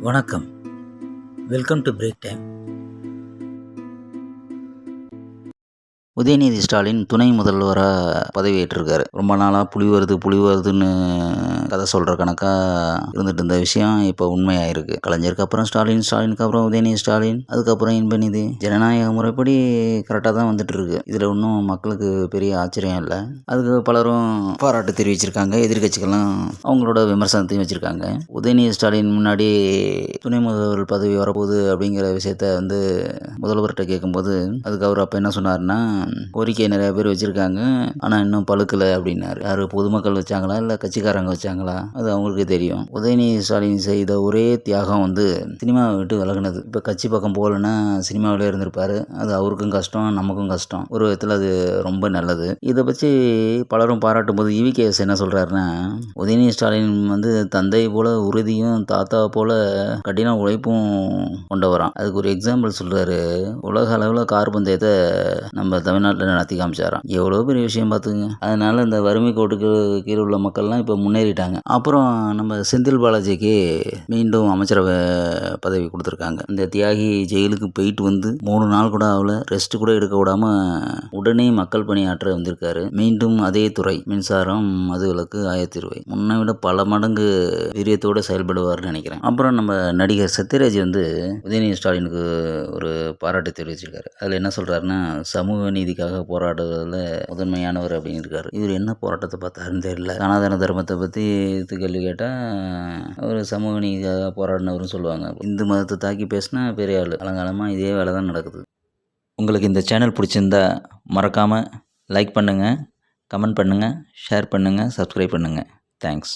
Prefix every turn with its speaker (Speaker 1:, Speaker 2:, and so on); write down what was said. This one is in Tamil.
Speaker 1: வணக்கம். Welcome to break time. Udhayanidhi Stalin துணை முதல்வராக பதவியேற்றிருக்காரு. ரொம்ப நாளாக புலி வருதுன்னு கதை சொல்கிற கணக்காக இருந்துட்டு இருந்த விஷயம் இப்போ உண்மையாயிருக்கு. கலைஞருக்கு அப்புறம் ஸ்டாலினுக்கு அப்புறம் உதயநிதி ஸ்டாலின், அதுக்கப்புறம் இன்பநிதி. ஜனநாயக முறைப்படி கரெக்டாக தான் வந்துட்டு இருக்கு. இதில் ஒன்றும் மக்களுக்கு பெரிய ஆச்சரியம் இல்லை. அதுக்கு பலரும் பாராட்டு தெரிவிச்சிருக்காங்க. எதிர்கட்சிகள்லாம் அவங்களோட விமர்சனத்தையும் வச்சுருக்காங்க. உதயநிதி ஸ்டாலின் முன்னாடி துணை முதல்வர் பதவி வரப்போகுது அப்படிங்கிற விஷயத்த முதல்வர்கிட்ட கேட்கும்போது அதுக்கு அவர் அப்போ என்ன சொன்னார்னா, கோரிக்கை நிறைய பேர் வச்சுருக்காங்க, ஆனால் இன்னும் பழுக்கலை அப்படின்னாரு. யார் பொதுமக்கள் வச்சாங்களா இல்லை கட்சிக்காரங்க வச்சாங்களா அது அவங்களுக்கு தெரியும். உதயநிதி ஸ்டாலின் செய்த ஒரே தியாகம் சினிமாவை விட்டு விலகுனது. இப்போ கட்சி பக்கம் போகலன்னா சினிமாவிலே இருந்திருப்பாரு. அது அவருக்கும் கஷ்டம், நமக்கும் கஷ்டம். ஒரு விதத்தில் அது ரொம்ப நல்லது. இதை பற்றி பலரும் பாராட்டும் போது EVKS என்ன சொல்கிறாருன்னா, உதயநிதி ஸ்டாலின் தந்தை போல உறுதியும் தாத்தா போல கடின உழைப்பும் கொண்டவரான். அதுக்கு ஒரு எக்ஸாம்பிள் சொல்கிறாரு. உலக அளவில் கார் பந்தயத்தை நம்ம தமிழ்நாட்டில் நடத்தி காமிச்சாராம். எவ்வளோ பெரிய விஷயம் பார்த்துங்க. அதனால இந்த வறுமை கோட்டுக்கு கீழே உள்ள மக்கள்லாம் இப்போ முன்னேறிட்டாங்க. அப்புறம் நம்ம செந்தில் பாலாஜிக்கு மீண்டும் அமைச்சரவை பதவி கொடுத்துருக்காங்க. இந்த தியாகி ஜெயிலுக்கு போயிட்டு 3 நாள் கூட ஆகல, ரெஸ்ட் கூட எடுக்க விடாம உடனே மக்கள் பணியாற்ற வந்திருக்காரு. மீண்டும் அதே துறை, மின்சாரம், மதுவிலக்கு, ஆயத்தீர்வை, முன்னை விட பல மடங்கு வீரியத்தோடு செயல்படுவார்னு நினைக்கிறேன். அப்புறம் நம்ம நடிகர் சத்யராஜ் உதயநிதி ஸ்டாலினுக்கு ஒரு பாராட்டு தெரிவிச்சிருக்காரு. அதில் என்ன சொல்றாருன்னா, சமூக நீதிக்காக போராடுறதுல முதன்மையானவர் அப்படின்னு இருக்காரு. இவர் என்ன போராட்டத்தை பார்த்தாருன்னு தெரியல. சனாதன தர்மத்தை பற்றி கேள்வி கேட்டால் அவர் சமூக நீதிக்காக போராடினவர்னு சொல்லுவாங்க. இந்து மதத்தை தாக்கி பேசினா பெரிய ஆள். காலங்காலமாக இதே வேலை தான் நடக்குது. உங்களுக்கு இந்த சேனல் பிடிச்சிருந்தா மறக்காமல் லைக் பண்ணுங்கள், கமெண்ட் பண்ணுங்கள், ஷேர் பண்ணுங்கள், சப்ஸ்கிரைப் பண்ணுங்கள். தேங்க்ஸ்.